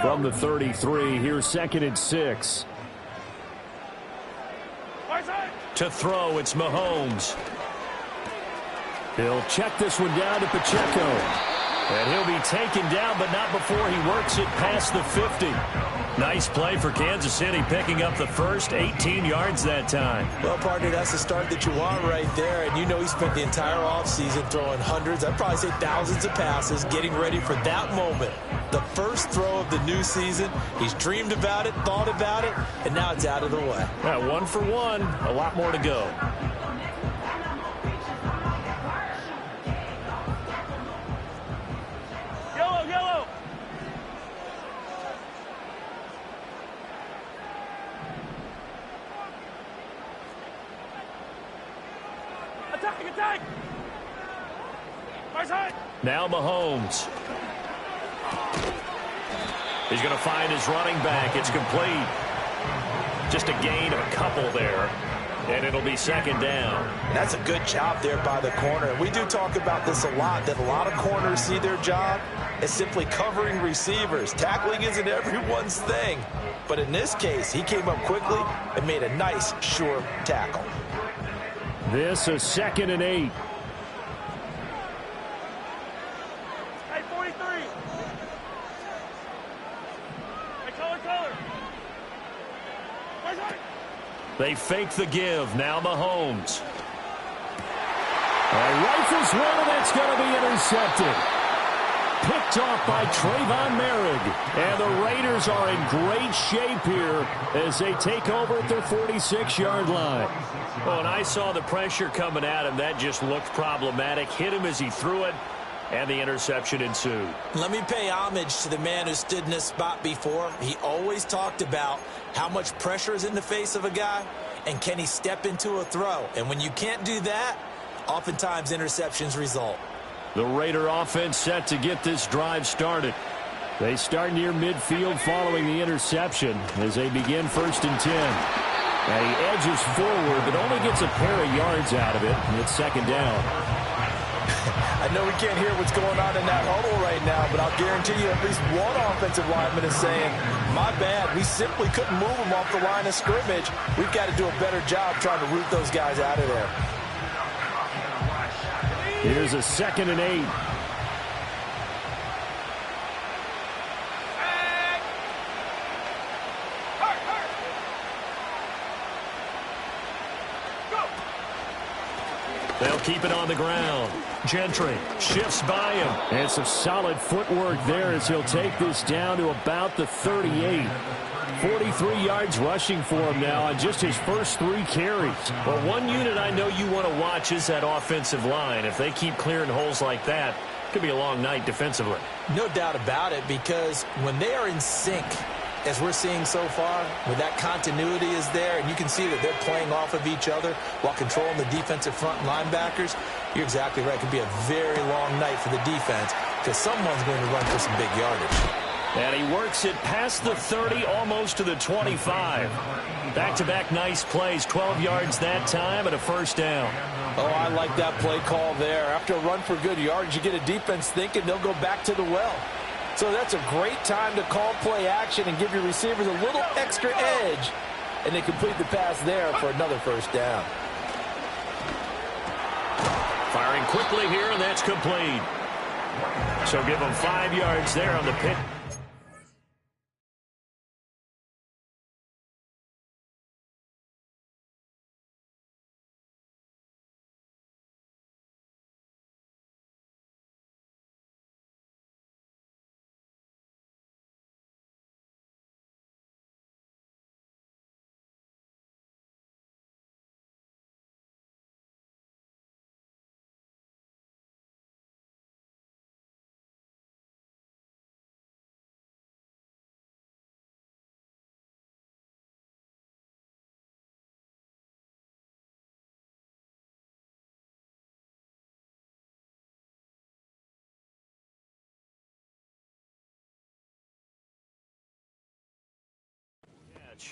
From the 33, here's 2nd and 6. To throw, it's Mahomes. He'll check this one down to Pacheco. And he'll be taken down, but not before he works it past the 50. Nice play for Kansas City, picking up the first 18 yards that time. Well, partner, that's the start that you want right there. And you know he spent the entire offseason throwing hundreds, I'd probably say thousands of passes, getting ready for that moment. The first throw of the new season. He's dreamed about it, thought about it, and now it's out of the way. Yeah, 1 for 1, a lot more to go. Now Mahomes. He's going to find his running back. It's complete. Just a gain of a couple there. And it'll be 2nd down. That's a good job there by the corner. And we do talk about this a lot, that a lot of corners see their job as simply covering receivers. Tackling isn't everyone's thing. But in this case, he came up quickly and made a nice, sure tackle. This is 2nd and 8. They fake the give. Now Mahomes. Rifles one, and that's going to be intercepted. Picked off by Trayvon Merrick. And the Raiders are in great shape here as they take over at their 46-yard line. Well, and I saw the pressure coming at him. That just looked problematic. Hit him as he threw it, and the interception ensued. Let me pay homage to the man who stood in this spot before. He always talked about how much pressure is in the face of a guy, and can he step into a throw? And when you can't do that, oftentimes interceptions result. The Raider offense set to get this drive started. They start near midfield following the interception as they begin 1st and 10. And he edges forward, but only gets a pair of yards out of it, and it's 2nd down. I know we can't hear what's going on in that huddle right now, but I'll guarantee you at least one offensive lineman is saying, my bad, we simply couldn't move them off the line of scrimmage. We've got to do a better job trying to root those guys out of there. Here's a 2nd and 8. They'll keep it on the ground. Gentry shifts by him. And some solid footwork there as he'll take this down to about the 38. 43 yards rushing for him now on just his first 3 carries. Well, one unit I know you want to watch is that offensive line. If they keep clearing holes like that, it could be a long night defensively. No doubt about it, because when they are in sync, as we're seeing so far, when that continuity is there, and you can see that they're playing off of each other while controlling the defensive front linebackers, you're exactly right. It could be a very long night for the defense because someone's going to run for some big yardage. And he works it past the 30, almost to the 25. Back-to-back nice plays, 12 yards that time and a 1st down. Oh, I like that play call there. After a run for good yards, you get a defense thinking they'll go back to the well. So that's a great time to call play action and give your receivers a little extra edge. And they complete the pass there for another 1st down. Firing quickly here, and that's complete. So give them 5 yards there on the pick.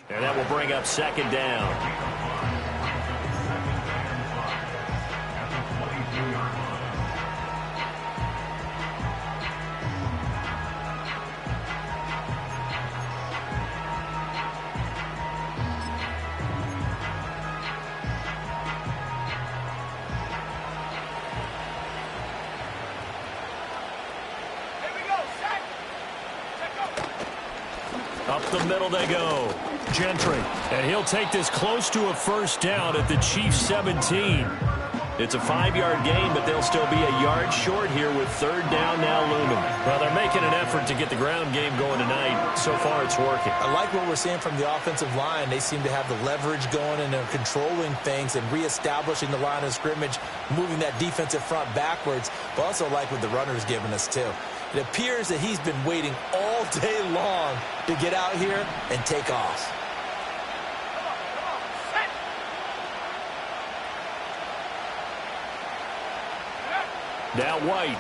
And that will bring up 2nd down. Up the middle they go. Gentry. And he'll take this close to a first down at the Chiefs' 17. It's a 5-yard gain, but they'll still be a yard short here with third down now looming. Well, they're making an effort to get the ground game going tonight. So far, it's working. I like what we're seeing from the offensive line. They seem to have the leverage going, and they're controlling things and reestablishing the line of scrimmage, moving that defensive front backwards. But also like what the runner's giving us, too. It appears that he's been waiting all day long to get out here and take off. Now White.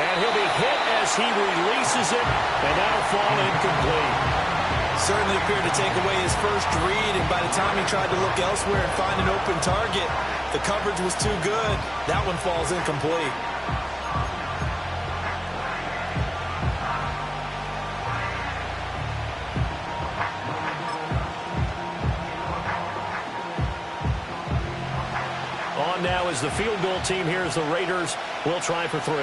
And he'll be hit as he releases it, and that'll fall incomplete. Certainly appeared to take away his first read, and by the time he tried to look elsewhere and find an open target, the coverage was too good. That one falls incomplete. On now is the field goal team here as the Raiders will try for 3.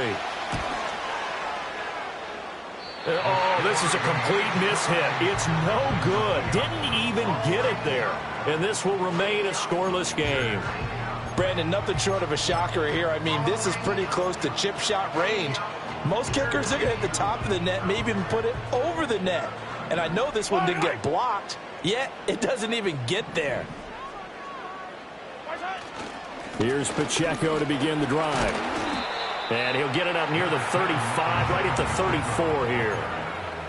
Oh, this is a complete mishit. It's no good. Didn't even get it there. And this will remain a scoreless game. Brandon, nothing short of a shocker here. I mean, this is pretty close to chip shot range. Most kickers are going to hit the top of the net, maybe even put it over the net. And I know this one didn't get blocked, yet it doesn't even get there. Here's Pacheco to begin the drive. And he'll get it up near the 35, right at the 34 here.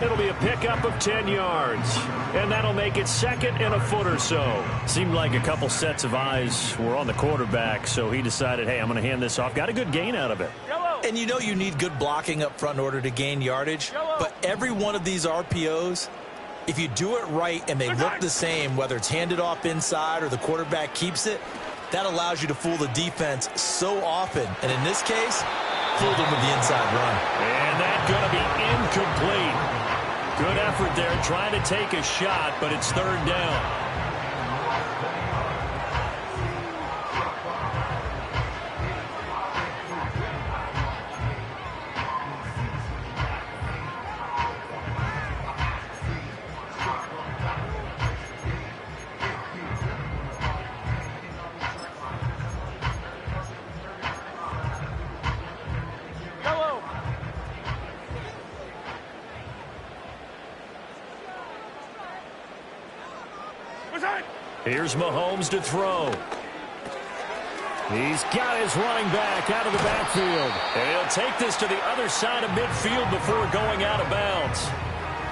It'll be a pickup of 10 yards. And that'll make it second and a foot or so. Seemed like a couple sets of eyes were on the quarterback, so he decided, hey, I'm going to hand this off. Got a good gain out of it. And you know you need good blocking up front in order to gain yardage. But every one of these RPOs, if you do it right and they look the same, whether it's handed off inside or the quarterback keeps it, that allows you to fool the defense so often. And in this case, fooled them with the inside run. And that's going to be incomplete. Good effort there trying to take a shot, but it's third down. Here's Mahomes to throw. He's got his running back out of the backfield. And he'll take this to the other side of midfield before going out of bounds.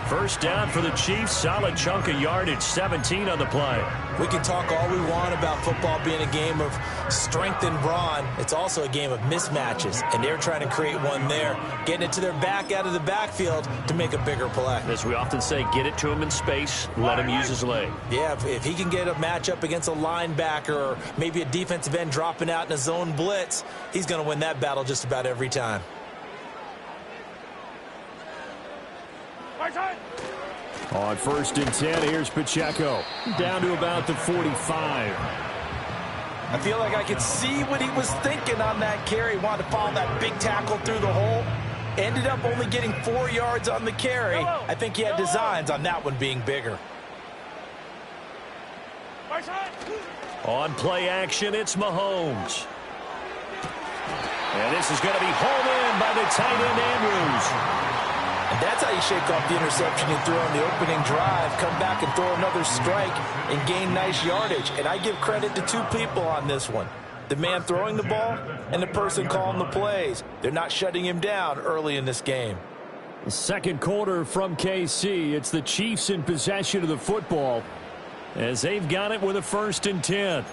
First down for the Chiefs. Solid chunk of yardage, 17 on the play. We can talk all we want about football being a game of strength and brawn. It's also a game of mismatches, and they're trying to create one there, getting it to their back out of the backfield to make a bigger play. As we often say, get it to him in space, let him use his leg. Yeah, if he can get a matchup against a linebacker or maybe a defensive end dropping out in a zone blitz, he's going to win that battle just about every time. On 1st and 10, here's Pacheco. Down to about the 45. I feel like I could see what he was thinking on that carry. Wanted to follow that big tackle through the hole. Ended up only getting 4 yards on the carry. I think he had designs on that one being bigger. On play action, it's Mahomes. And this is going to be hauled in by the tight end, Andrews. And that's how you shake off the interception he threw on the opening drive, come back and throw another strike and gain nice yardage. And I give credit to two people on this one. The man throwing the ball and the person calling the plays. They're not shutting him down early in this game. The second quarter from KC. It's the Chiefs in possession of the football as they've got it with a 1st and 10.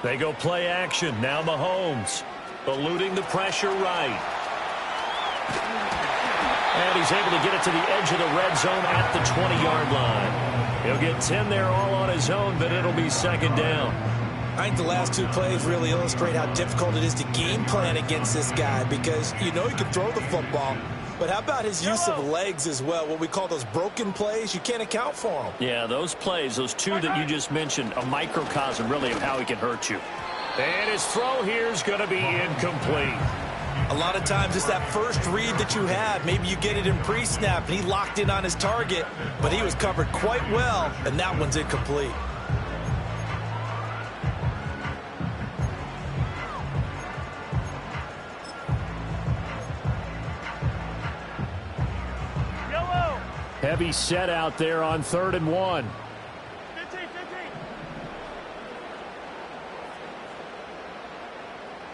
They go play action. Now Mahomes eluding the pressure right. And he's able to get it to the edge of the red zone at the 20-yard line. He'll get 10 there all on his own, but it'll be second down. I think the last two plays really illustrate how difficult it is to game plan against this guy because you know he can throw the football. But how about his use of legs as well, what we call those broken plays? You can't account for them. Yeah, those plays, those two that you just mentioned, a microcosm really of how he can hurt you. And his throw here is going to be incomplete. A lot of times it's that first read that you have. Maybe you get it in pre-snap, and he locked in on his target, but he was covered quite well, and that one's incomplete. Heavy set out there on 3rd and 1.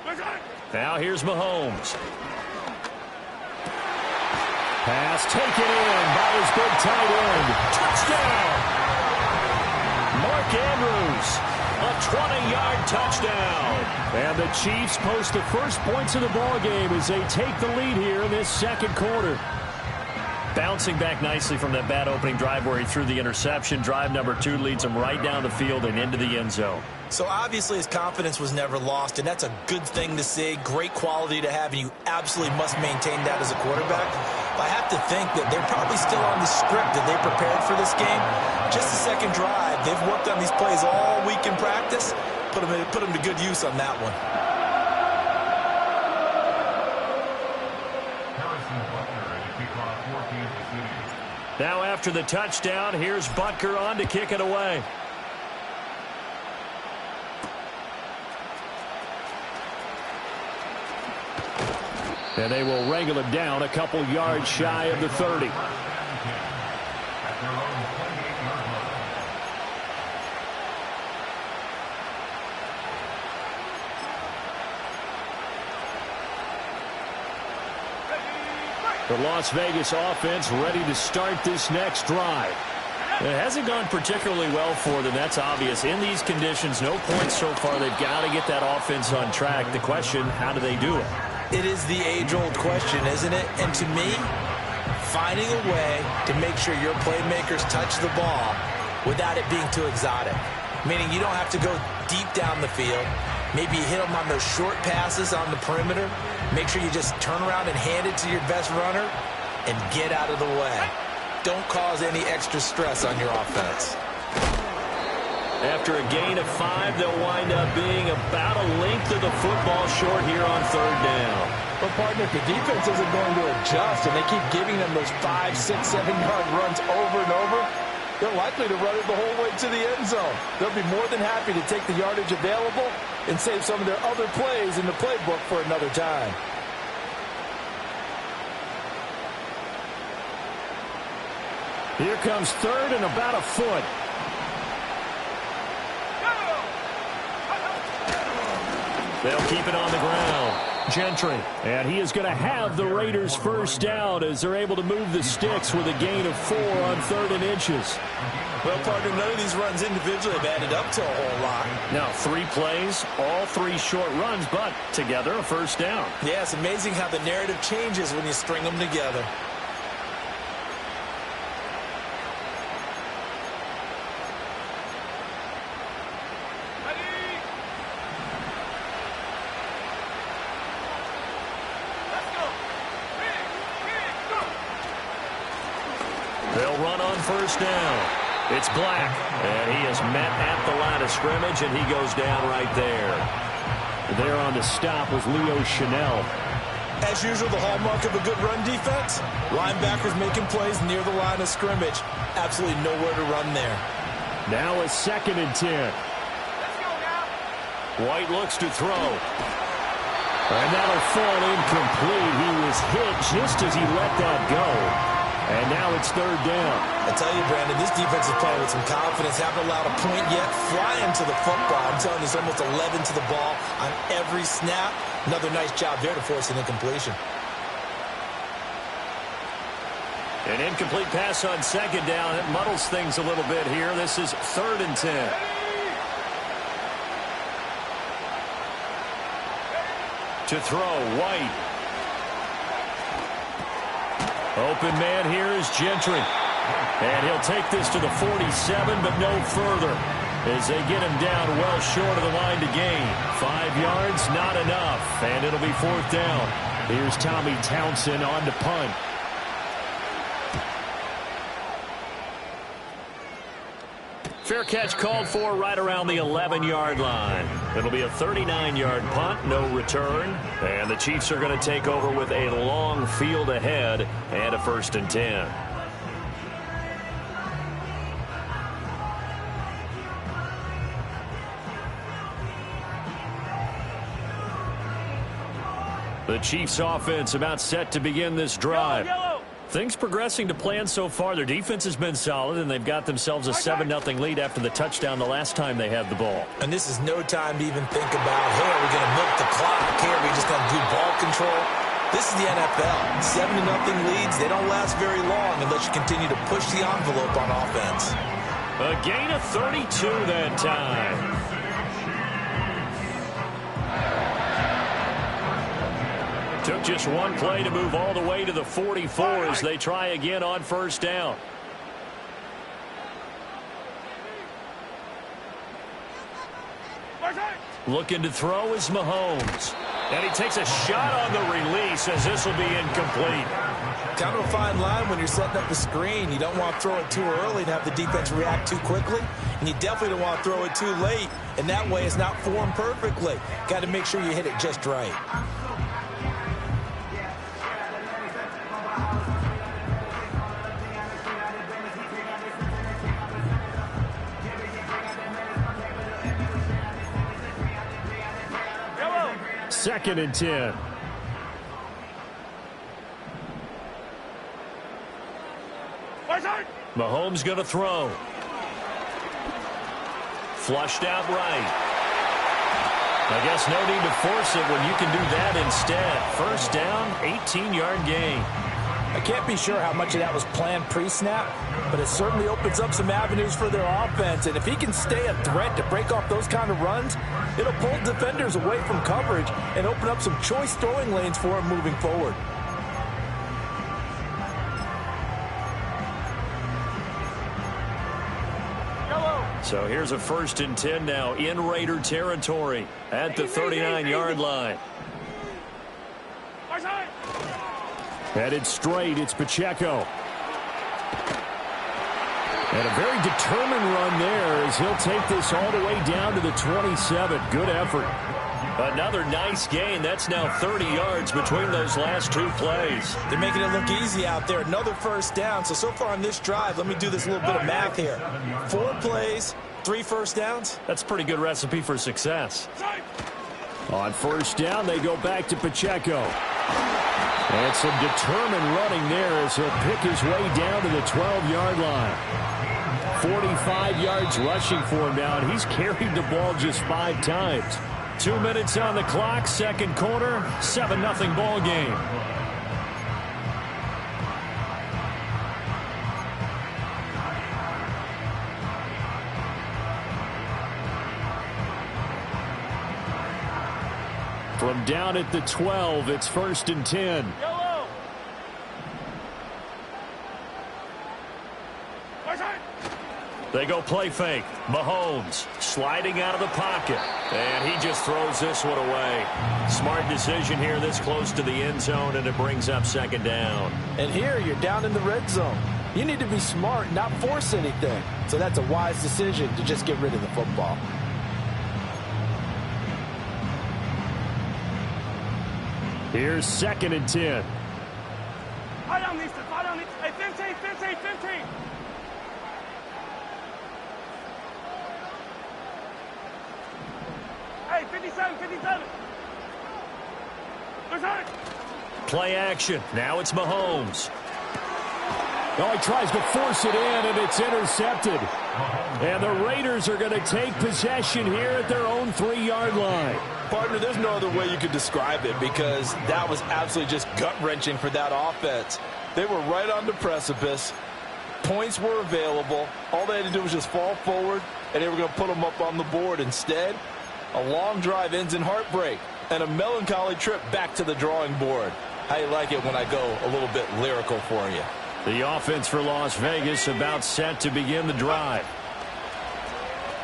15. Now here's Mahomes. Pass taken in by his big tight end. Touchdown! Mark Andrews, a 20-yard touchdown. And the Chiefs post the first points of the ballgame as they take the lead here in this second quarter. Bouncing back nicely from that bad opening drive where he threw the interception. Drive number 2 leads him right down the field and into the end zone. So obviously his confidence was never lost, and that's a good thing to see. Great quality to have, and you absolutely must maintain that as a quarterback. But I have to think that they're probably still on the script that they prepared for this game. Just the second drive. They've worked on these plays all week in practice. Put them to good use on that one. Now after the touchdown, here's Butker on to kick it away. And they will wrangle it down a couple yards shy of the 30. The Las Vegas offense ready to start this next drive. It hasn't gone particularly well for them. That's obvious. In these conditions, no points so far. They've got to get that offense on track. The question, how do they do it? It is the age-old question, isn't it? And to me, finding a way to make sure your playmakers touch the ball without it being too exotic. Meaning you don't have to go deep down the field. Maybe you hit them on those short passes on the perimeter. Make sure you just turn around and hand it to your best runner and get out of the way. Don't cause any extra stress on your offense. After a gain of 5, they'll wind up being about a length of the football short here on 3rd down. But, partner, if the defense isn't going to adjust and they keep giving them those 5, 6, 7-yard runs over and over, they're likely to run it the whole way to the end zone. They'll be more than happy to take the yardage available and save some of their other plays in the playbook for another time. Here comes 3rd and about a foot. They'll keep it on the ground. Gentry. And he is going to have the Raiders first down as they're able to move the sticks with a gain of 4 on 3rd and inches. Well, partner, none of these runs individually have added up to a whole lot. Now, 3 plays, all 3 short runs, but together a first down. Yeah, it's amazing how the narrative changes when you string them together. They'll run on first down. It's Black, and he is met at the line of scrimmage, and he goes down right there. There on the stop was Leo Chanel. As usual, the hallmark of a good run defense, linebackers making plays near the line of scrimmage. Absolutely nowhere to run there. Now a 2nd and 10. White looks to throw. And that'll fall incomplete. He was hit just as he let that go. And now it's 3rd down. I tell you, Brandon, this defense is playing with some confidence. Haven't allowed a point yet. Flying to the football. I'm telling you, it's almost 11 to the ball on every snap. Another nice job there to force an incompletion. An incomplete pass on 2nd down. It muddles things a little bit here. This is 3rd and 10. To throw, White. Open man here is Gentry. And he'll take this to the 47, but no further, as they get him down well short of the line to gain. 5 yards, not enough, and it'll be 4th down. Here's Tommy Townsend on to punt. Fair catch called for right around the 11-yard line. It'll be a 39-yard punt, no return. And the Chiefs are going to take over with a long field ahead and a 1st and 10. The Chiefs offense about set to begin this drive. Things progressing to plan so far. Their defense has been solid, and they've got themselves a 7-0 lead after the touchdown the last time they had the ball. And this is no time to even think about, hey, are we going to milk the clock? Hey, are we just going to do ball control? This is the NFL. 7-0 leads, they don't last very long unless you continue to push the envelope on offense. A gain of 32 that time. Took just one play to move all the way to the 44 as they try again on 1st down. Looking to throw is Mahomes. And he takes a shot on the release as this will be incomplete. Kind of a fine line when you're setting up the screen. You don't want to throw it too early and have the defense react too quickly. And you definitely don't want to throw it too late. And that way it's not formed perfectly. Got to make sure you hit it just right. Second and 10. Mahomes going to throw. Flushed out right. I guess no need to force it when you can do that instead. 1st down, 18-yard gain. I can't be sure how much of that was planned pre-snap, but it certainly opens up some avenues for their offense. And if he can stay a threat to break off those kind of runs, it'll pull defenders away from coverage and open up some choice throwing lanes for him moving forward. So here's a 1st and 10 now in Raider territory at the 39-yard line. Headed straight, it's Pacheco. And a very determined run there as he'll take this all the way down to the 27. Good effort. Another nice gain. That's now 30 yards between those last 2 plays. They're making it look easy out there. Another 1st down. So far on this drive, let me do this little bit of math here. 4 plays, 3 first downs. That's a pretty good recipe for success. On 1st down, they go back to Pacheco. And some determined running there as he'll pick his way down to the 12-yard line. 45 yards rushing for him now, and he's carried the ball just 5 times. 2 minutes on the clock, 2nd quarter, 7-0 ball game. From down at the 12, it's 1st and 10. They go play fake. Mahomes sliding out of the pocket. And he just throws this one away. Smart decision here this close to the end zone, and it brings up 2nd down. And here you're down in the red zone. You need to be smart, not force anything. So that's a wise decision to just get rid of the football. Here's 2nd and 10. Hey, 15. Hey, 57. Play action. Now it's Mahomes. Oh, he tries to force it in, and it's intercepted. And the Raiders are going to take possession here at their own 3-yard line. Partner, there's no other way you could describe it because that was absolutely just gut-wrenching for that offense. They were right on the precipice. Points were available. All they had to do was just fall forward, and they were going to put them up on the board. Instead, a long drive ends in heartbreak and a melancholy trip back to the drawing board. How you like it when I go a little bit lyrical for you? The offense for Las Vegas about set to begin the drive.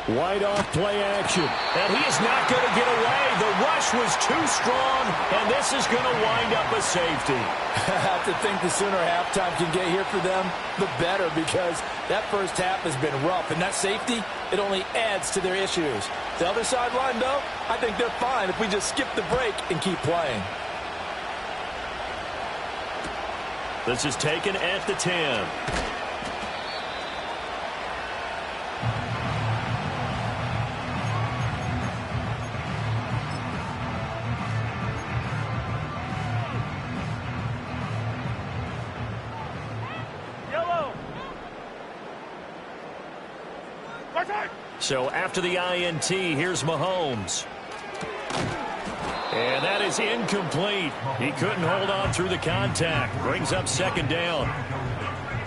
Wide off play action. And he is not going to get away. The rush was too strong, and this is going to wind up a safety. I have to think the sooner halftime can get here for them, the better, because that first half has been rough. And that safety, it only adds to their issues. The other sideline, though, I think they're fine if we just skip the break and keep playing. This is taken at the 10. So after the INT, here's Mahomes. And that is incomplete. He couldn't hold on through the contact. Brings up second down.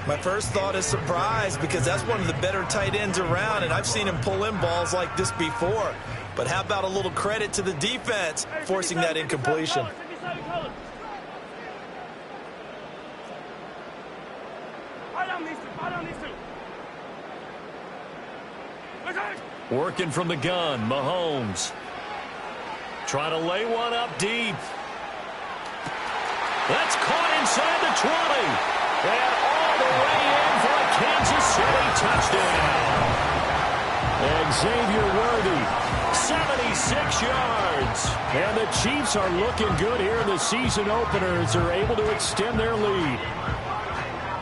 My first thought is surprise, because that's one of the better tight ends around, and I've seen him pull in balls like this before. But how about a little credit to the defense forcing that incompletion? Working from the gun, Mahomes. Trying to lay one up deep. That's caught inside the 20. And all the way in for a Kansas City touchdown. Xavier Worthy, 76 yards. And the Chiefs are looking good here in the season opener as they're able to extend their lead.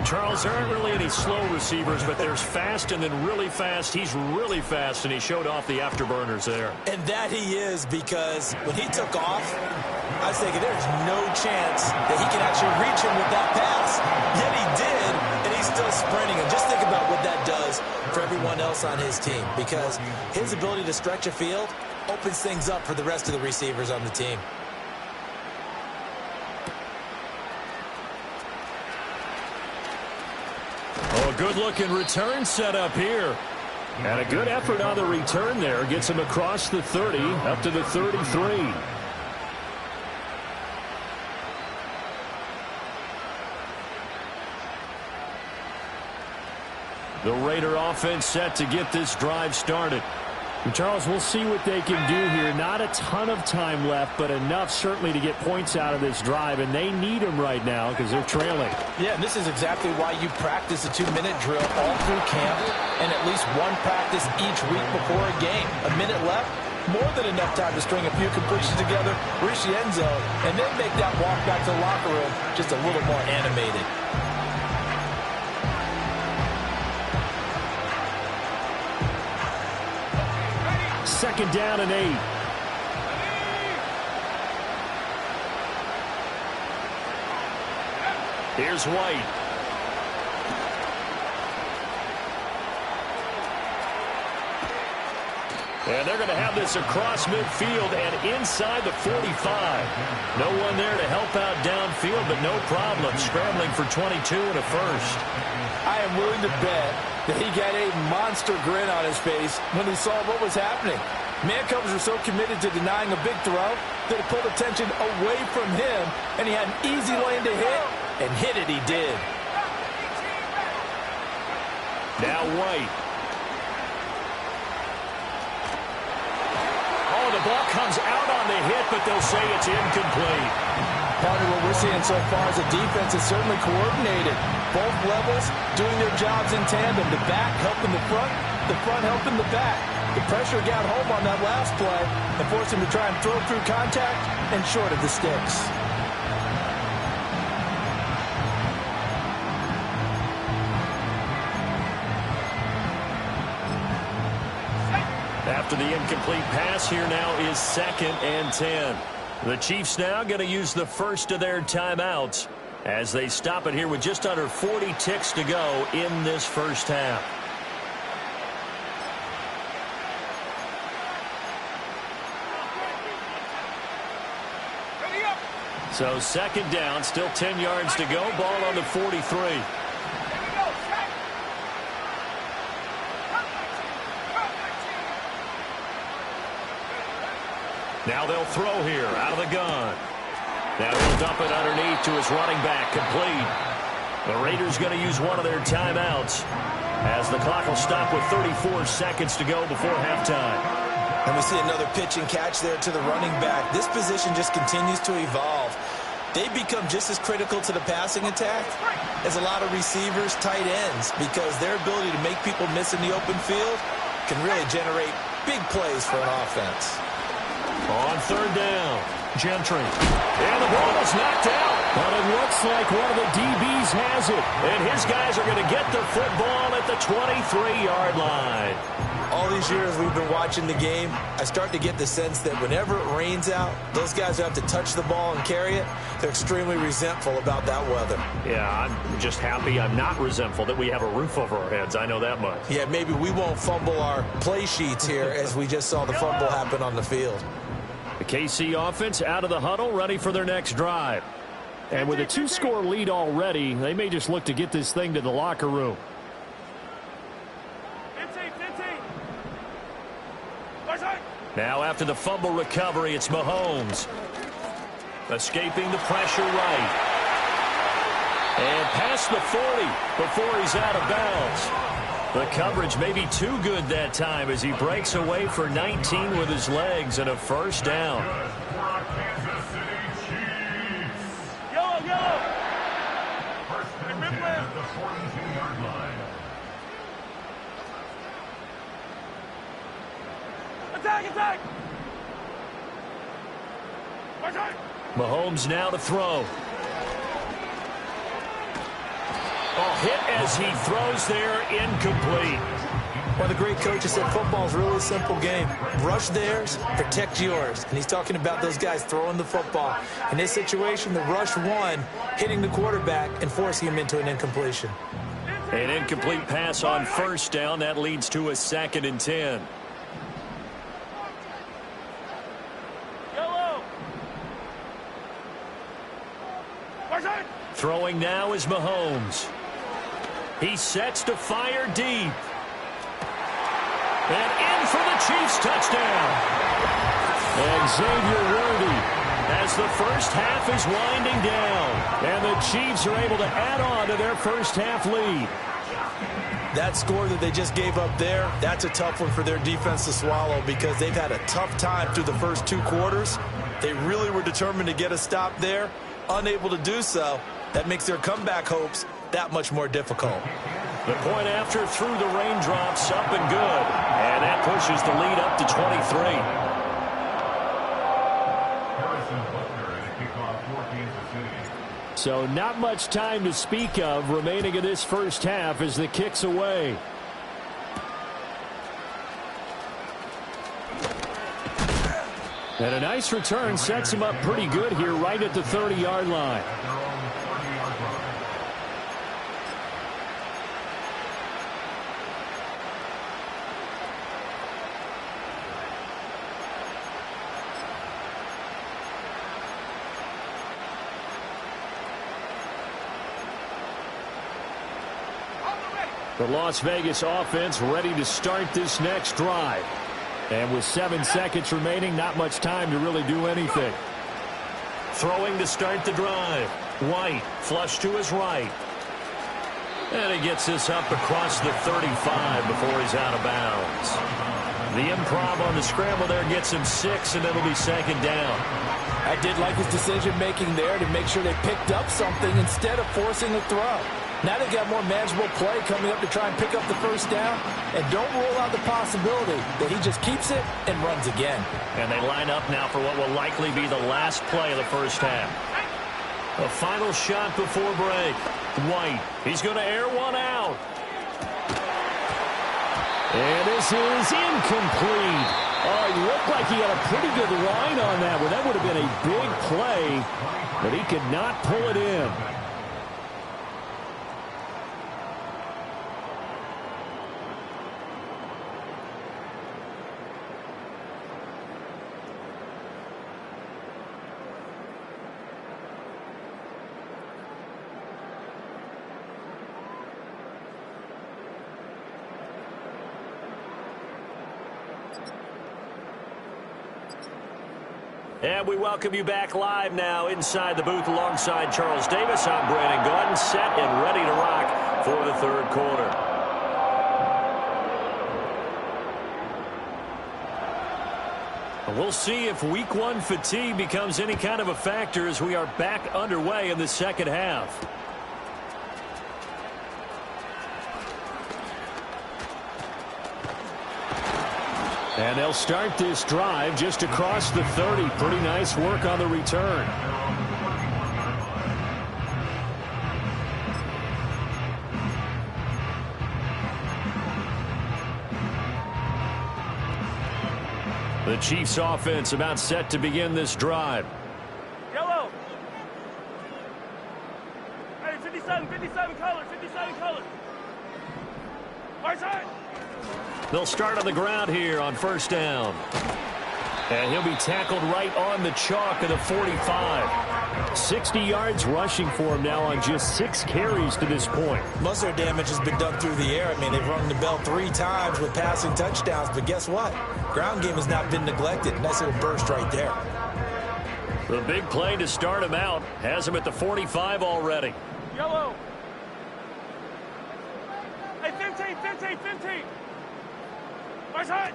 Charles, there aren't really any slow receivers, but there's fast and then really fast. He's really fast, and he showed off the afterburners there. And that he is, because when he took off, I was thinking there's no chance that he can actually reach him with that pass. Yet he did, and he's still sprinting. And just think about what that does for everyone else on his team, because his ability to stretch a field opens things up for the rest of the receivers on the team. Oh, good-looking return set up here. And a good effort on the return there. Gets him across the 30, up to the 33. The Raider offense set to get this drive started. And Charles, we'll see what they can do here. Not a ton of time left, but enough certainly to get points out of this drive, and they need them right now because they're trailing. Yeah, and this is exactly why you practice a 2-minute drill all through camp and at least one practice each week before a game. A minute left, more than enough time to string a few completions together, reach the end zone, and then make that walk back to the locker room just a little more animated. Second down and 8. Here's White. And they're going to have this across midfield and inside the 45. No one there to help out downfield, but no problem. Scrambling for 22 and a first. I am willing to bet that he got a monster grin on his face when he saw what was happening. Man covers are so committed to denying a big throw that it pulled attention away from him, and he had an easy lane to hit, and hit it he did. Now White. Oh, the ball comes out on the hit, but they'll say it's incomplete. Part of what we're seeing so far as a defense is certainly coordinated. Both levels doing their jobs in tandem. The back helping the front helping the back. The pressure got home on that last play and forced him to try and throw through contact and short of the sticks. After the incomplete pass, here now is 2nd and 10. The Chiefs now going to use the first of their timeouts as they stop it here with just under 40 ticks to go in this first half. So 2nd down, still 10 yards to go. Ball on the 43. Now they'll throw here out of the gun. Now he'll dump it underneath to his running back, complete. The Raiders going to use one of their timeouts as the clock will stop with 34 seconds to go before halftime. And we see another pitch and catch there to the running back. This position just continues to evolve. They become just as critical to the passing attack as a lot of receivers, tight ends, because their ability to make people miss in the open field can really generate big plays for an offense. On third down, Gentry. And the ball is knocked out. But it looks like one of the DBs has it. And his guys are going to get the football at the 23-yard line. All these years we've been watching the game, I start to get the sense that whenever it rains out, those guys who have to touch the ball and carry it, they're extremely resentful about that weather. Yeah, I'm just happy I'm not resentful that we have a roof over our heads. I know that much. Yeah, maybe we won't fumble our play sheets here as we just saw the fumble happen on the field. The KC offense out of the huddle, ready for their next drive. And with a 2-score lead already, they may just look to get this thing to the locker room. 15. Now after the fumble recovery, it's Mahomes. Escaping the pressure right. And past the 40 before he's out of bounds. The coverage may be too good that time as he breaks away for 19 with his legs and a first down. Yellow. Attack. Mahomes now to throw. Hit as he throws there, incomplete. One of the great coaches said football is really a simple game. Rush theirs, protect yours. And he's talking about those guys throwing the football. In this situation, the rush one, hitting the quarterback and forcing him into an incompletion. An incomplete pass on first down. That leads to a 2nd and 10. Yellow. Throwing now is Mahomes. He sets to fire deep. And in for the Chiefs touchdown. And Xavier Worthy as the first half is winding down. And the Chiefs are able to add on to their first half lead. That score that they just gave up there, that's a tough one for their defense to swallow because they've had a tough time through the first 2 quarters. They really were determined to get a stop there, unable to do so. That makes their comeback hopes that much more difficult. The point after through the raindrops, up and good. And that pushes the lead up to 23. So not much time to speak of remaining in this first half as the kick's away. And a nice return sets him up pretty good here right at the 30-yard line. The Las Vegas offense ready to start this next drive. And with 7 seconds remaining, not much time to really do anything. Throwing to start the drive. White, flush to his right. And he gets this up across the 35 before he's out of bounds. The improv on the scramble there gets him 6, and it'll be 2nd down. I did like his decision-making there to make sure they picked up something instead of forcing a throw. Now they've got more manageable play coming up to try and pick up the first down. And don't rule out the possibility that he just keeps it and runs again. And they line up now for what will likely be the last play of the first half. A final shot before break. White, he's going to air one out. And this is incomplete. Oh, he looked like he had a pretty good line on that one. That would have been a big play, but he could not pull it in. And we welcome you back live now inside the booth alongside Charles Davis. I'm Brandon Gordon, set and ready to rock for the third quarter. We'll see if week one fatigue becomes any kind of a factor as we are back underway in the second half. And they'll start this drive just across the 30. Pretty nice work on the return. The Chiefs offense about set to begin this drive. Yellow. Hey, 57 color, 57 color. Right side. They'll start on the ground here on first down. And he'll be tackled right on the chalk of the 45. 60 yards rushing for him now on just 6 carries to this point. Most of their damage has been done through the air. I mean, they've rung the bell 3 times with passing touchdowns. But guess what? Ground game has not been neglected. Nice little burst right there. The big play to start him out has him at the 45 already. Yellow. Hey, 15. Right side.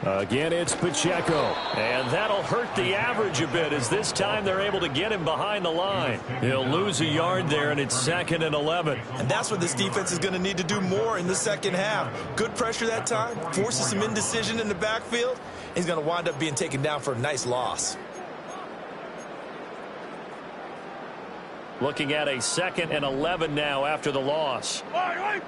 Again, it's Pacheco. And that'll hurt the average a bit as this time they're able to get him behind the line. He'll lose a yard there, and it's 2nd and 11. And that's what this defense is going to need to do more in the second half. Good pressure that time, forces some indecision in the backfield. He's going to wind up being taken down for a nice loss. Looking at a 2nd and 11 now after the loss. Right.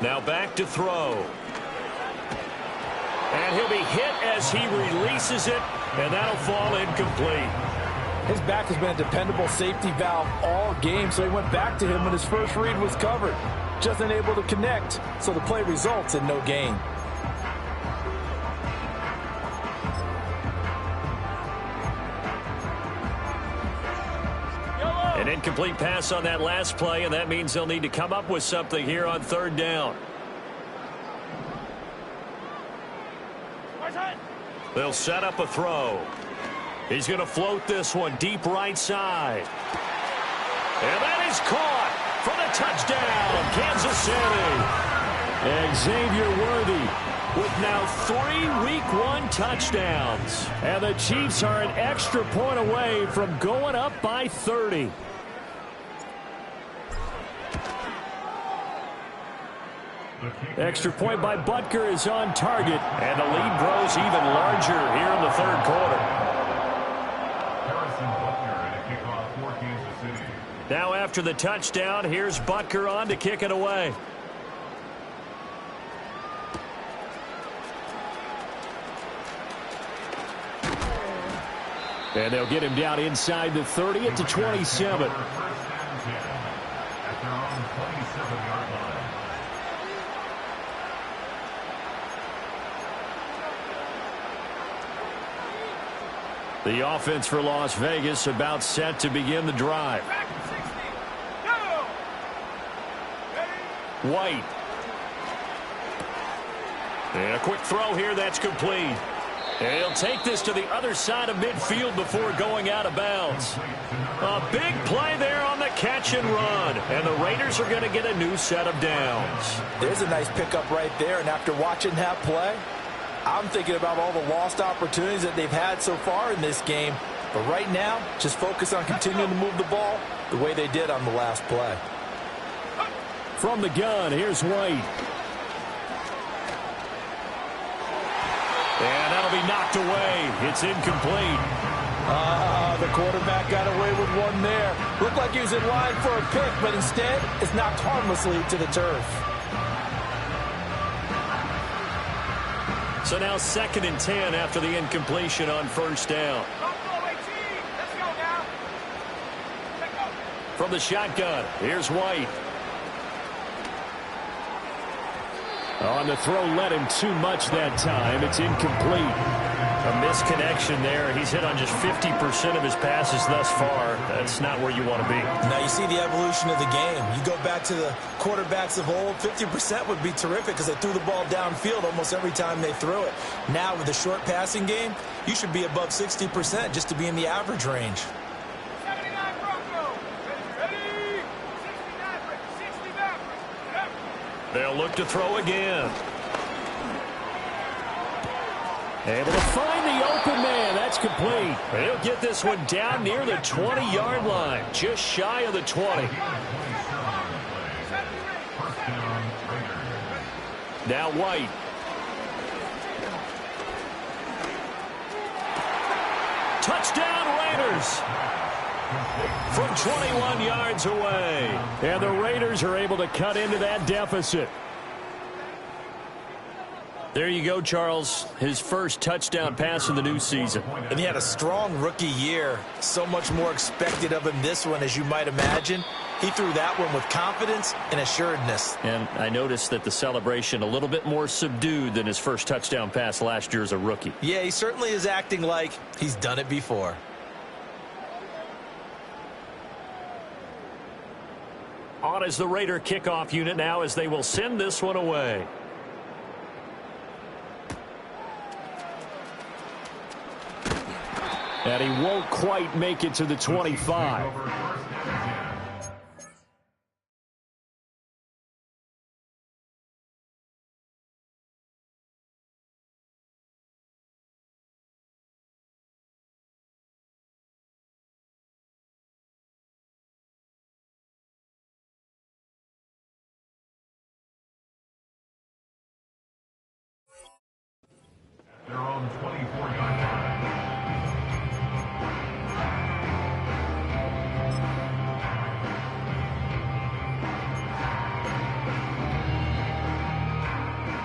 Now back to throw. And he'll be hit as he releases it, and that'll fall incomplete. His back has been a dependable safety valve all game, so he went back to him when his first read was covered. Just unable to connect, so the play results in no gain. An incomplete pass on that last play, and that means they'll need to come up with something here on third down. They'll set up a throw. He's going to float this one deep right side. And that is caught for the touchdown, Kansas City. Xavier Worthy with now 3 Week 1 touchdowns. And the Chiefs are an extra point away from going up by 30. Extra point by Butker is on target, and the lead grows even larger here in the third quarter. Now after the touchdown, here's Butker on to kick it away. And they'll get him down inside the 30 at the 27. The offense for Las Vegas about set to begin the drive. White. And a quick throw here that's complete. And he'll take this to the other side of midfield before going out of bounds. A big play there on the catch and run. And the Raiders are going to get a new set of downs. There's a nice pickup right there. And after watching that play, I'm thinking about all the lost opportunities that they've had so far in this game. But right now, just focus on continuing to move the ball the way they did on the last play. From the gun, here's White. And that'll be knocked away. It's incomplete. The quarterback got away with one there. Looked like he was in line for a pick, but instead, it's knocked harmlessly to the turf. So now 2nd and 10 after the incompletion on first down. From the shotgun, here's White. On the throw, led him too much that time. It's incomplete. A misconnection there. He's hit on just 50% of his passes thus far. That's not where you want to be. Now you see the evolution of the game. You go back to the quarterbacks of old, 50% would be terrific because they threw the ball downfield almost every time they threw it. Now with the short passing game, you should be above 60% just to be in the average range. 79 Bronco. Ready? 69, 60 They'll look to throw again. Able to find the open man. That's complete. He'll get this one down near the 20-yard line, just shy of the 20. Now White. Touchdown Raiders. From 21 yards away. And the Raiders are able to cut into that deficit. There you go, Charles. His first touchdown pass of the new season. And he had a strong rookie year. So much more expected of him this one, as you might imagine. He threw that one with confidence and assuredness. And I noticed that the celebration a little bit more subdued than his first touchdown pass last year as a rookie. Yeah, he certainly is acting like he's done it before. On is the Raider kickoff unit now as they will send this one away. And he won't quite make it to the 25. They're on 24-yard line.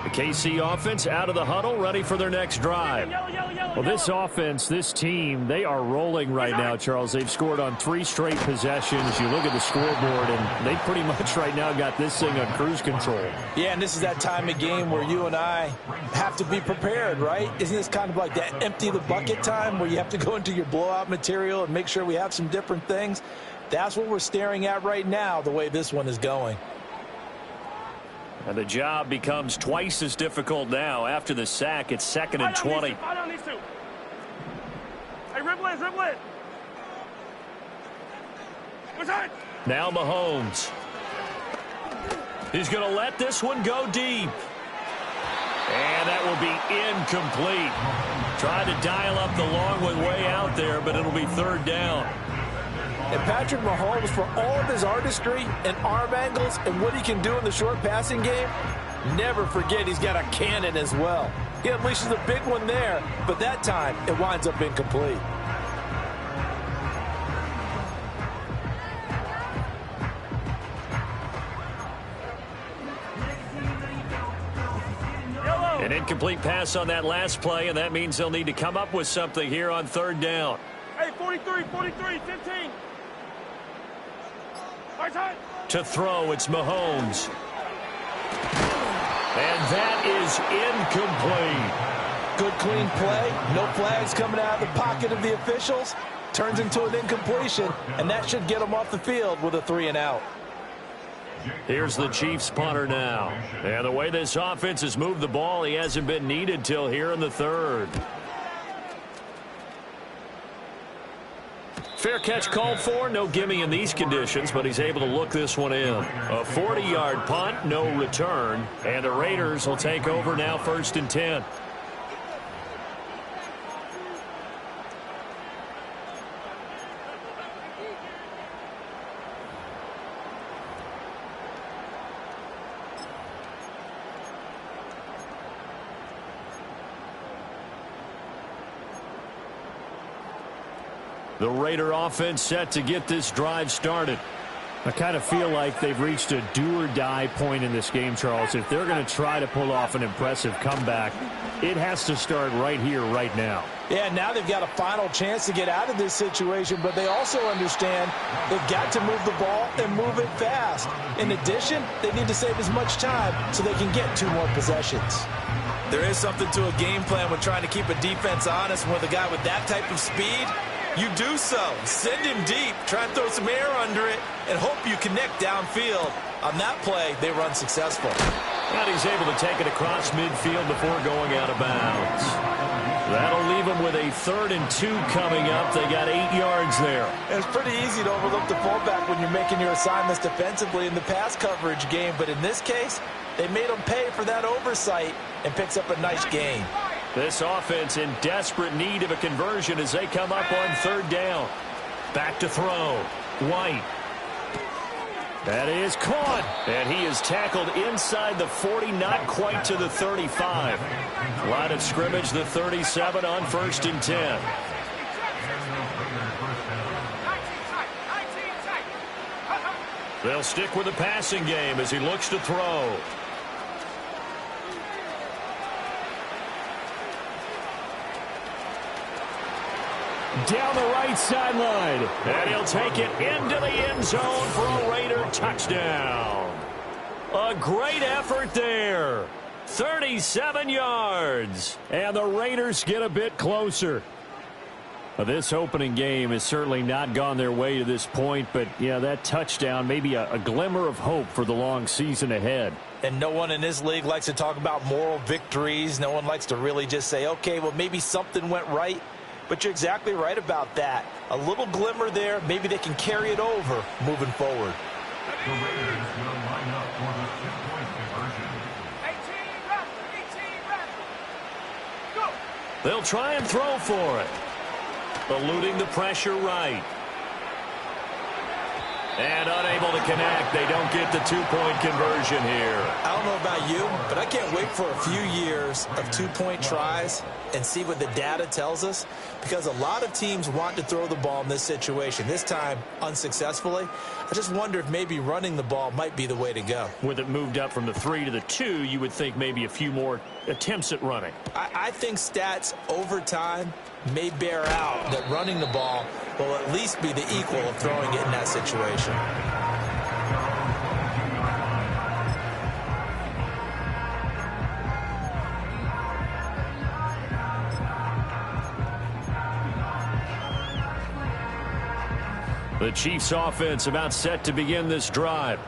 The KC offense out of the huddle, ready for their next drive. Well, this offense, this team, they are rolling right now, Charles. They've scored on 3 straight possessions. You look at the scoreboard, and they pretty much right now got this thing on cruise control. Yeah, and this is that time of game where you and I have to be prepared, right? Isn't this kind of like that empty the bucket time where you have to go into your blowout material and make sure we have some different things? That's what we're staring at right now, the way this one is going. And the job becomes twice as difficult now. After the sack, it's 2nd and 20. I don't need to. Hey, ribble it, ribble it. What's that? Now Mahomes. He's going to let this one go deep. And that will be incomplete. Tried to dial up the long one way out there, but it'll be 3rd down. And Patrick Mahomes, for all of his artistry and arm angles and what he can do in the short passing game, never forget he's got a cannon as well. He unleashes a big one there, but that time it winds up incomplete. An incomplete pass on that last play, and that means they'll need to come up with something here on 3rd down. Hey, 43, 15. To throw, it's Mahomes. And that is incomplete. Good, clean play. No flags coming out of the pocket of the officials. Turns into an incompletion, and that should get them off the field with a 3-and-out. Here's the Chiefs punter now. And the way this offense has moved the ball, he hasn't been needed till here in the 3rd. Fair catch called for. No gimme in these conditions, but he's able to look this one in. A 40-yard punt, no return. And the Raiders will take over now 1st and 10. The Raider offense set to get this drive started. I kind of feel like they've reached a do-or-die point in this game, Charles. If they're going to try to pull off an impressive comeback, it has to start right here, right now. Yeah, now they've got a final chance to get out of this situation, but they also understand they've got to move the ball and move it fast. In addition, they need to save as much time so they can get 2 more possessions. There is something to a game plan with trying to keep a defense honest. With a guy with that type of speed, you do so. Send him deep, try and throw some air under it, and hope you connect downfield. On that play, they run successful. And he's able to take it across midfield before going out of bounds. That'll leave them with a 3rd and 2 coming up. They got 8 yards there. It's pretty easy to overlook the fullback when you're making your assignments defensively in the pass coverage game. But in this case, they made him pay for that oversight and picks up a nice gain. This offense in desperate need of a conversion as they come up on 3rd down. Back to throw. White. That is caught. And he is tackled inside the 40, not quite to the 35. Line of scrimmage, the 37 on 1st and 10. They'll stick with the passing game as he looks to throw. Down the right sideline. And he'll take it into the end zone for a Raider touchdown. A great effort there. 37 yards. And the Raiders get a bit closer. This opening game has certainly not gone their way to this point, but yeah, that touchdown may be a glimmer of hope for the long season ahead. And no one in this league likes to talk about moral victories. No one likes to really just say, okay, well, maybe something went right. But you're exactly right about that. A little glimmer there. Maybe they can carry it over moving forward. The Raiders will line up for the 2-point conversion. 18 left. Go. They'll try and throw for it. Eluding the pressure right. And unable to connect. They don't get the 2-point conversion here. I don't know about you, but I can't wait for a few years of 2-point tries and see what the data tells us, because a lot of teams want to throw the ball in this situation. This time, unsuccessfully. I just wonder if maybe running the ball might be the way to go. With it moved up from the 3 to the 2, you would think maybe a few more attempts at running. I think stats over time may bear out that running the ball will at least be the equal of throwing it in that situation. The Chiefs offense about set to begin this drive.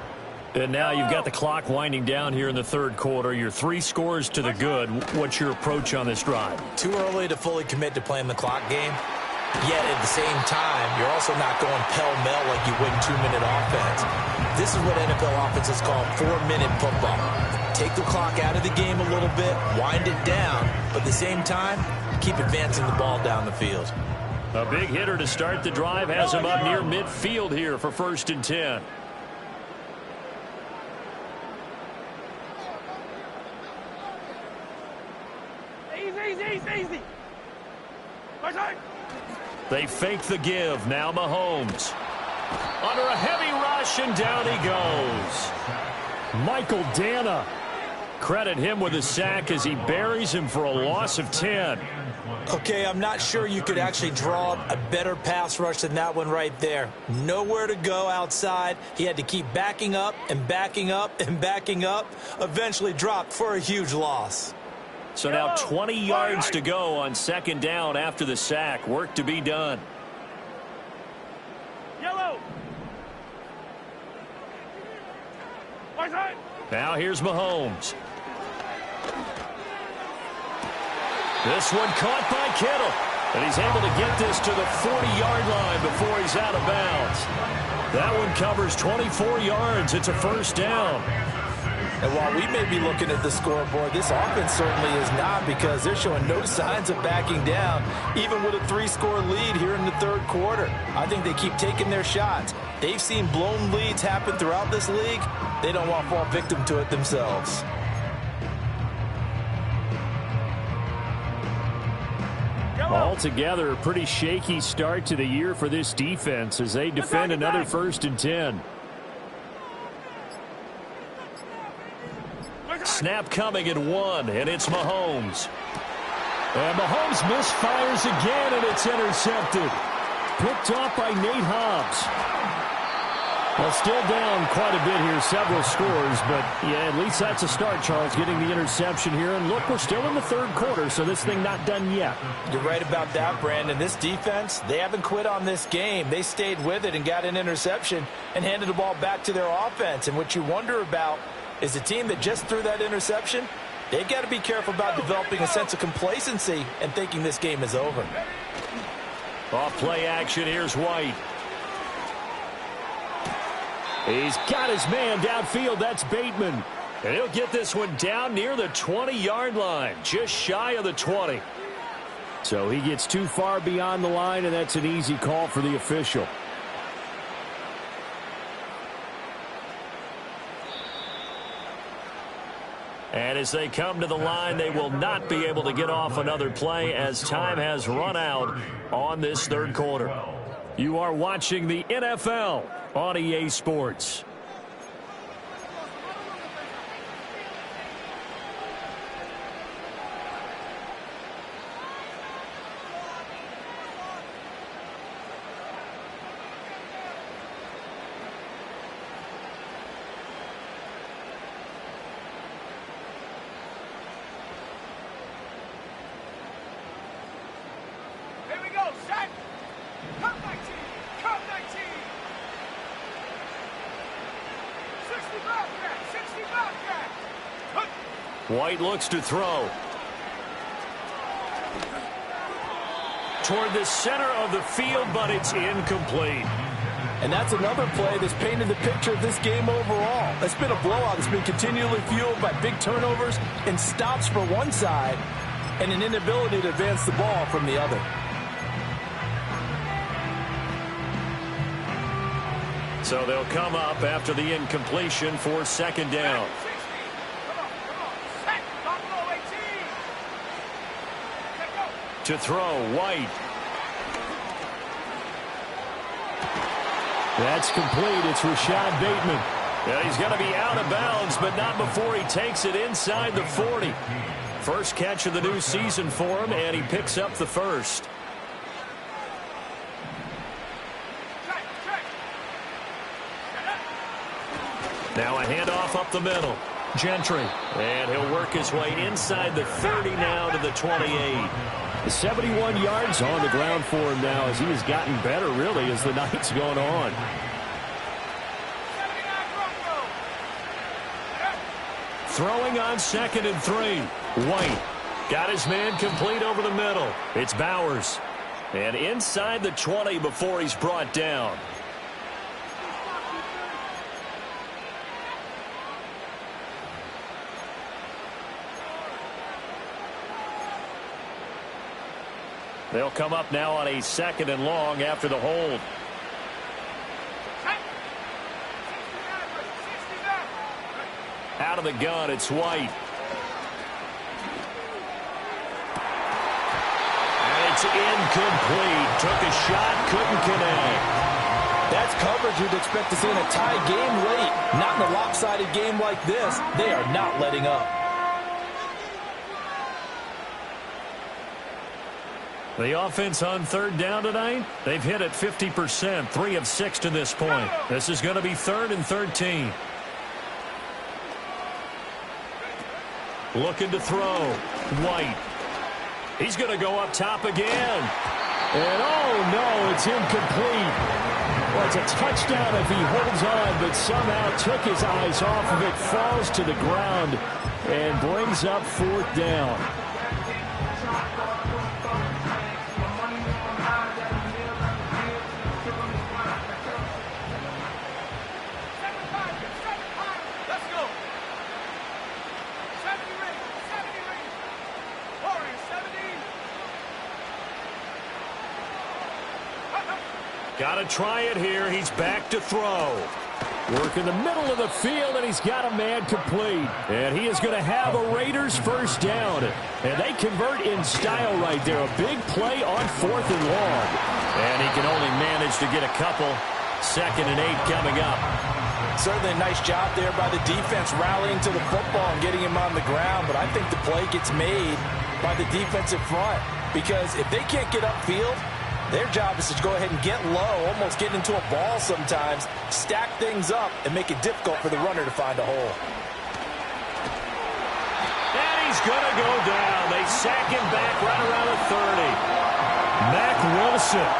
And now you've got the clock winding down here in the 3rd quarter. Your 3 scores to the good. What's your approach on this drive? Too early to fully commit to playing the clock game. Yet at the same time, you're also not going pell-mell like you would in 2-minute offense. This is what NFL offenses call 4-minute football. Take the clock out of the game a little bit, wind it down, but at the same time, keep advancing the ball down the field. A big hitter to start the drive has him up near midfield here for 1st and 10. Easy. They fake the give. Now Mahomes. Under a heavy rush, and down he goes. Michael Dana. Credit him with a sack as he buries him for a loss of 10. Okay, I'm not sure you could actually draw up a better pass rush than that one right there. Nowhere to go outside. He had to keep backing up and backing up and backing up. Eventually dropped for a huge loss. So now 20 yards to go on 2nd down after the sack. Work to be done. Yellow. Now here's Mahomes. This one caught by Kittle. And he's able to get this to the 40-yard line before he's out of bounds. That one covers 24 yards. It's a 1st down. And while we may be looking at the scoreboard, this offense certainly is not, because they're showing no signs of backing down, even with a 3-score lead here in the 3rd quarter. I think they keep taking their shots. They've seen blown leads happen throughout this league. They don't want to fall victim to it themselves. Altogether, a pretty shaky start to the year for this defense as they defend another 1st and 10. Snap coming at 1, and it's Mahomes. And Mahomes misfires again, and it's intercepted. Picked off by Nate Hobbs. Well, still down quite a bit here, several scores, but yeah, at least that's a start, Charles, getting the interception here. And look, we're still in the third quarter, so this thing not done yet. You're right about that, Brandon. This defense, they haven't quit on this game. They stayed with it and got an interception and handed the ball back to their offense. And what you wonder about is the team that just threw that interception, they've got to be careful about developing a sense of complacency and thinking this game is over. Off play action, here's White. He's got his man downfield. That's Bateman. And he'll get this one down near the 20-yard line, just shy of the 20. So he gets too far beyond the line, and that's an easy call for the official. And as they come to the line, they will not be able to get off another play as time has run out on this third quarter. You are watching the NFL on EA Sports. White looks to throw. Toward the center of the field, but it's incomplete. And that's another play that's painted the picture of this game overall. It's been a blowout that's been continually fueled by big turnovers and stops for one side and an inability to advance the ball from the other. So they'll come up after the incompletion for second down. To throw, White. That's complete. It's Rashad Bateman. And he's going to be out of bounds, but not before he takes it inside the 40. First catch of the new season for him, and he picks up the first. Now a handoff up the middle. Gentry. And he'll work his way inside the 30 now to the 28. 71 yards on the ground for him now as he has gotten better, really, as the night's going on. Throwing on 2nd and 3. White got his man complete over the middle. It's Bowers. And inside the 20 before he's brought down. They'll come up now on a 2nd and long after the hold. Out of the gun, it's White. And it's incomplete. Took a shot, couldn't connect. That's coverage you'd expect to see in a tie game late. Not in a lopsided game like this. They are not letting up. The offense on third down tonight, they've hit it 50%, 3 of 6 to this point. This is going to be 3rd and 13. Looking to throw. White. He's going to go up top again. And oh no, it's incomplete. Well, it's a touchdown if he holds on, but somehow took his eyes off of it, falls to the ground, and brings up 4th down. Got to try it here. He's back to throw. Work in the middle of the field, and he's got a man complete. And he is going to have a Raiders first down. And they convert in style right there. A big play on 4th and long. And he can only manage to get a couple. 2nd and 8 coming up. Certainly a nice job there by the defense rallying to the football and getting him on the ground. But I think the play gets made by the defensive front. Because if they can't get upfield, Their job is to go ahead and get low, almost get into a ball sometimes, stack things up, and make it difficult for the runner to find a hole. And he's going to go down. They sack him back right around the 30. Mack Wilson.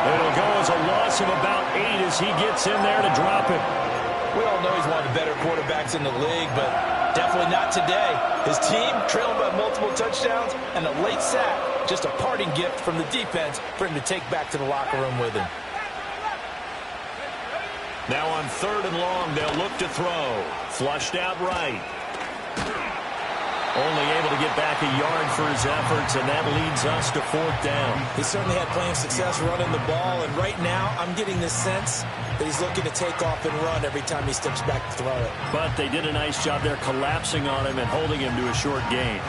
It'll go as a loss of about 8 as he gets in there to drop it. We all know he's one of the better quarterbacks in the league, but definitely not today. His team trailing by multiple touchdowns and a late sack. Just a parting gift from the defense for him to take back to the locker room with him. Now on 3rd and long, they'll look to throw. Flushed out right. Only able to get back a yard for his efforts, and that leads us to 4th down. He certainly had plenty of success running the ball, and right now I'm getting the sense that he's looking to take off and run every time he steps back to throw it. But they did a nice job there collapsing on him and holding him to a short gain.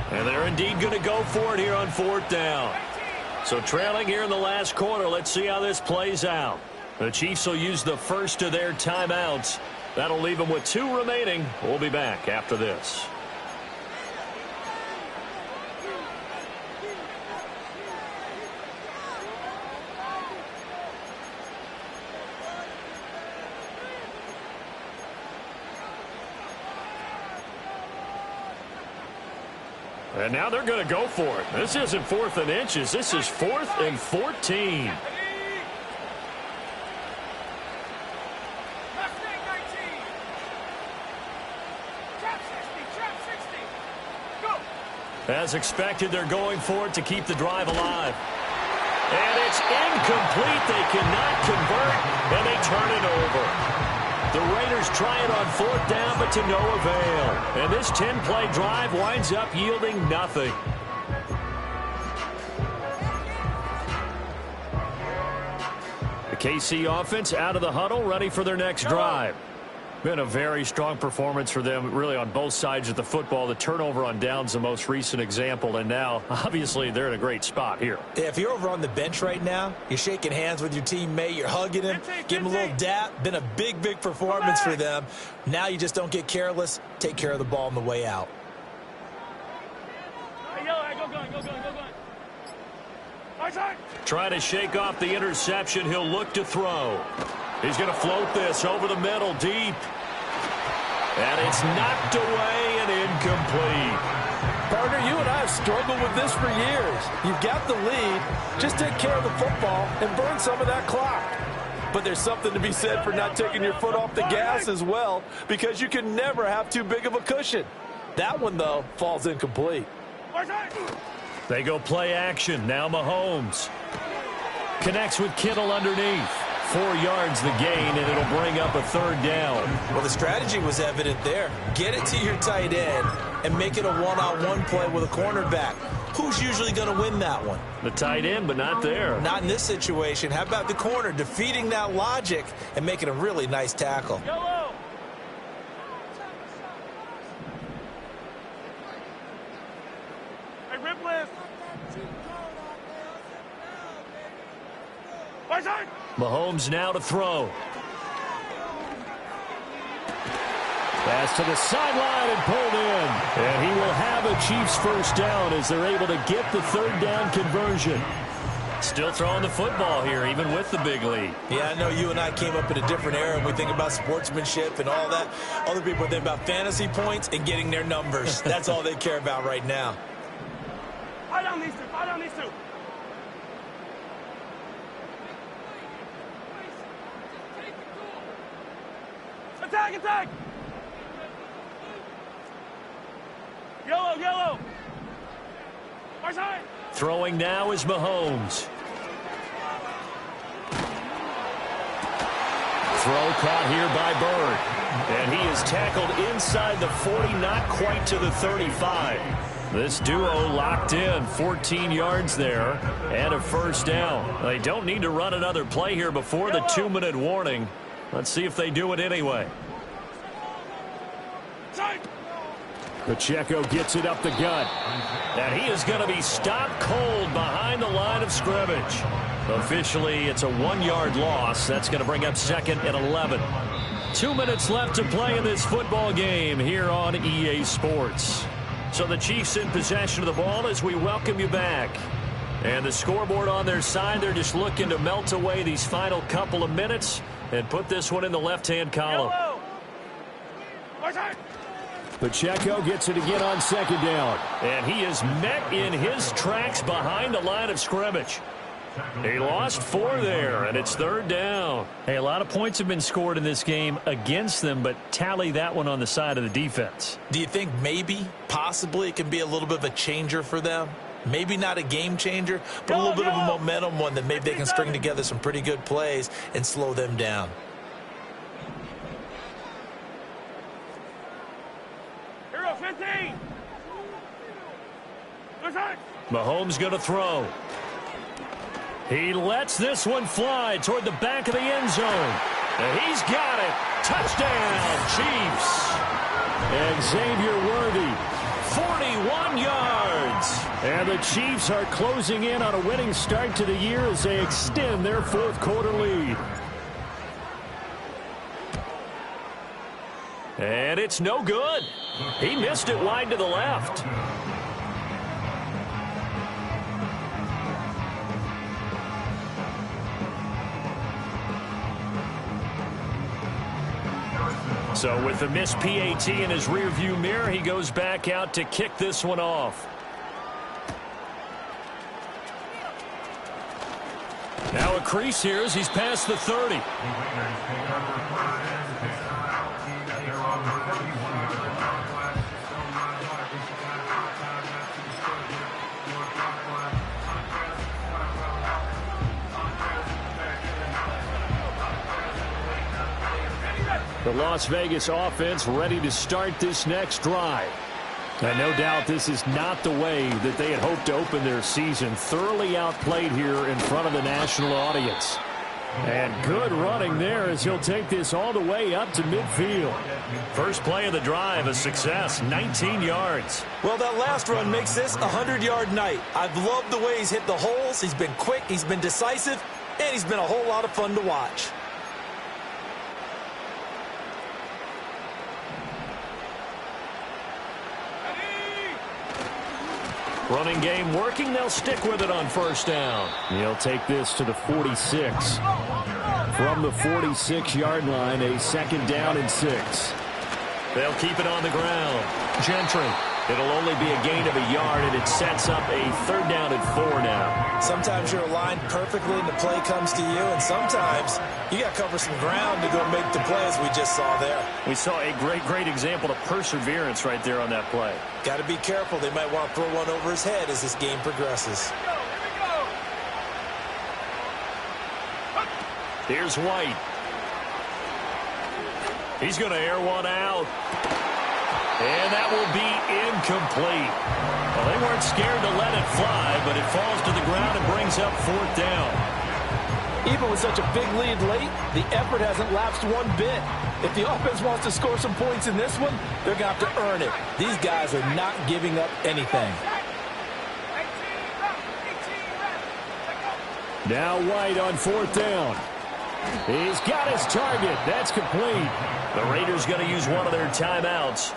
And they're indeed going to go for it here on 4th down. So trailing here in the last quarter, let's see how this plays out. The Chiefs will use the first of their timeouts. That'll leave them with 2 remaining. We'll be back after this. And now they're going to go for it. This isn't 4th and inches. This is 4th and 14. As expected, they're going for it to keep the drive alive. And it's incomplete. They cannot convert, and they turn it over. The Raiders try it on 4th down, but to no avail. And this 10-play drive winds up yielding nothing. The KC offense out of the huddle, ready for their next drive. Been a very strong performance for them, really, on both sides of the football. The turnover on downs, the most recent example, and now, obviously, they're in a great spot here. Yeah, if you're over on the bench right now, you're shaking hands with your teammate, you're hugging him, give him a little dap. Been a big, big performance for them. Now you just don't get careless. Take care of the ball on the way out. Try to shake off the interception. He'll look to throw. He's going to float this over the middle, deep. And it's knocked away and incomplete. Partner, you and I have struggled with this for years. You've got the lead. Just take care of the football and burn some of that clock. But there's something to be said for not taking your foot off the gas as well, because you can never have too big of a cushion. That one, though, falls incomplete. They go play action. Now Mahomes connects with Kittle underneath. 4 yards the gain, and it'll bring up a 3rd down. Well, the strategy was evident there. Get it to your tight end and make it a one-on-one play with a cornerback. Who's usually going to win that one? The tight end, but not there. Not in this situation. How about the corner defeating that logic and making a really nice tackle? Yellow. Hey, Ripley. Mahomes now to throw. Pass to the sideline and pulled in. And he will have a Chiefs first down as they're able to get the 3rd down conversion. Still throwing the football here, even with the big lead. Yeah, I know you and I came up in a different era, and we think about sportsmanship and all that. Other people think about fantasy points and getting their numbers. That's all they care about right now. Fire down these two. Fire down these two. Attack, attack! Yellow, yellow! Our side! Throwing now is Mahomes. Throw caught here by Bird. And he is tackled inside the 40, not quite to the 35. This duo locked in, 14 yards there, and a first down. They don't need to run another play here before the 2-minute warning. Let's see if they do it anyway. Pacheco gets it up the gut. And he is going to be stopped cold behind the line of scrimmage. Officially, it's a 1-yard loss. That's going to bring up second and 11. 2 minutes left to play in this football game here on EA Sports. So the Chiefs in possession of the ball as we welcome you back. And the scoreboard on their side, they're just looking to melt away these final couple of minutes and put this one in the left-hand column. Pacheco gets it again on second down. And he is met in his tracks behind the line of scrimmage. He lost 4 there, and it's third down. Hey, a lot of points have been scored in this game against them, but tally that one on the side of the defense. Do you think maybe, possibly, it can be a little bit of a changer for them? Maybe not a game changer, but a little bit of a momentum one that maybe they can string together some pretty good plays and slow them down. Hero 15. Mahomes going to throw. He lets this one fly toward the back of the end zone. And he's got it. Touchdown, Chiefs. And Xavier Worthy, 41 yards. And the Chiefs are closing in on a winning start to the year as they extend their fourth quarter lead. And it's no good. He missed it wide to the left. So with the missed PAT in his rearview mirror, he goes back out to kick this one off. Now a crease here as he's past the 30. The Las Vegas offense ready to start this next drive. And no doubt this is not the way that they had hoped to open their season. Thoroughly outplayed here in front of the national audience. And good running there as he'll take this all the way up to midfield. First play of the drive, a success, 19 yards. Well, that last run makes this a 100-yard night. I've loved the way he's hit the holes. He's been quick, he's been decisive, and he's been a whole lot of fun to watch. Running game working. They'll stick with it on first down. He'll take this to the 46. From the 46-yard line, a second down and 6. They'll keep it on the ground. Gentry. It'll only be a gain of a yard, and it sets up a third down and 4 now. Sometimes you're aligned perfectly and the play comes to you, and sometimes you got to cover some ground to go make the play, as we just saw there. We saw a great example of perseverance right there on that play. Got to be careful. They might want to throw one over his head as this game progresses. Here's White. He's going to air one out. And that will be incomplete. Well, they weren't scared to let it fly, but it falls to the ground and brings up fourth down. Even with such a big lead late, the effort hasn't lapsed one bit. If the offense wants to score some points in this one, they're going to have to earn it. These guys are not giving up anything. Now White on fourth down. He's got his target. That's complete. The Raiders going to use one of their timeouts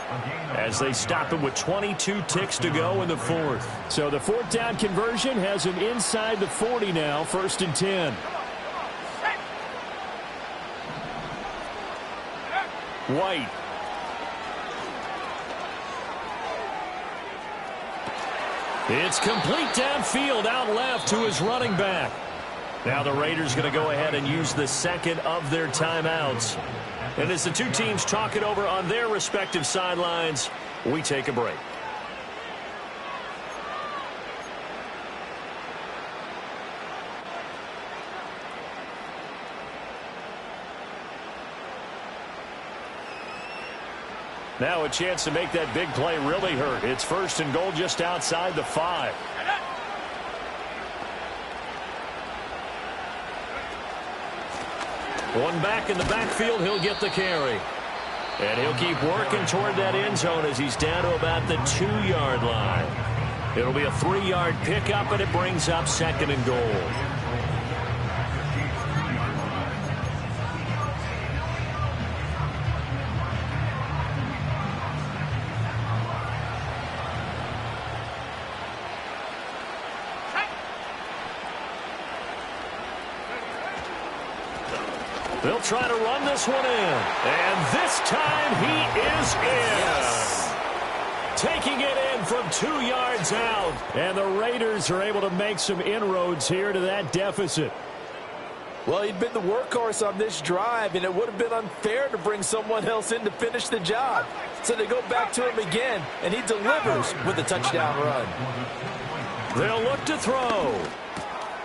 as they stop him with 22 ticks to go in the fourth. So the fourth down conversion has him inside the 40 now, first and 10. White. It's complete downfield out left to his running back. Now the Raiders going to go ahead and use the second of their timeouts. And as the two teams talk it over on their respective sidelines, we take a break. Now a chance to make that big play really hurt. It's first and goal just outside the 5. One back in the backfield, he'll get the carry. And he'll keep working toward that end zone as he's down to about the 2-yard line. It'll be a 3-yard pickup, and it brings up second and goal. They'll try to run this one in. And this time he is in. Yes. Taking it in from 2 yards out. And the Raiders are able to make some inroads here to that deficit. Well, he'd been the workhorse on this drive, and it would have been unfair to bring someone else in to finish the job. So they go back to him again, and he delivers with a touchdown run. They'll look to throw.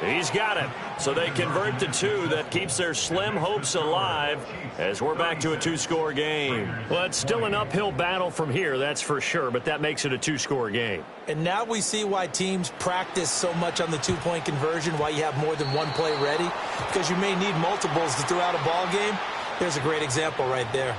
He's got it. So they convert the 2. That keeps their slim hopes alive as we're back to a 2-score game. Well, it's still an uphill battle from here, that's for sure, but that makes it a 2-score game. And now we see why teams practice so much on the 2-point conversion, why you have more than one play ready, because you may need multiples to throw out a ball game. There's a great example right there.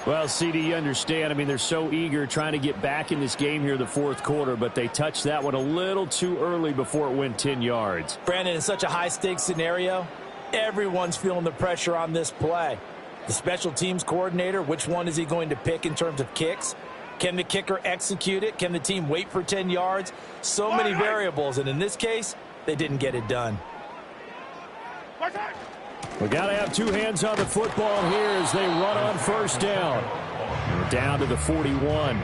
Well, CD, you understand. I mean, they're so eager trying to get back in this game here in the fourth quarter, but they touched that one a little too early before it went 10 yards. Brandon, in such a high-stakes scenario, everyone's feeling the pressure on this play. The special teams coordinator, which one is he going to pick in terms of kicks? Can the kicker execute it? Can the team wait for 10 yards? So many variables, and in this case, they didn't get it done. We got to have 2 hands on the football here as they run on first down. We're down to the 41.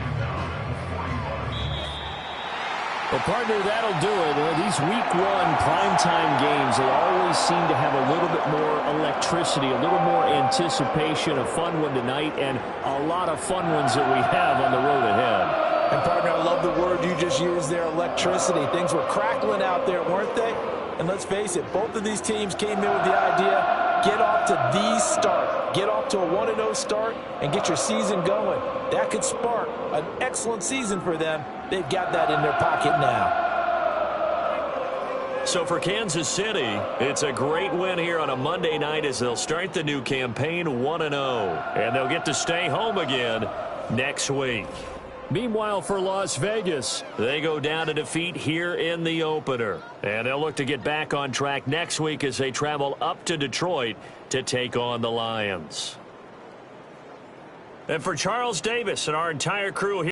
Well, partner, that'll do it. Well, these week 1 primetime games, they always seem to have a little bit more electricity, a little more anticipation. A fun one tonight, and a lot of fun ones that we have on the road ahead. And, partner, I love the word you just used there, electricity. Things were crackling out there, weren't they? And let's face it, both of these teams came in with the idea, get off to the start. Get off to a 1-0 start and get your season going. That could spark an excellent season for them. They've got that in their pocket now. So for Kansas City, it's a great win here on a Monday night as they'll start the new campaign 1-0. And they'll get to stay home again next week. Meanwhile, for Las Vegas, they go down to defeat here in the opener. And they'll look to get back on track next week as they travel up to Detroit to take on the Lions. And for Charles Davis and our entire crew here,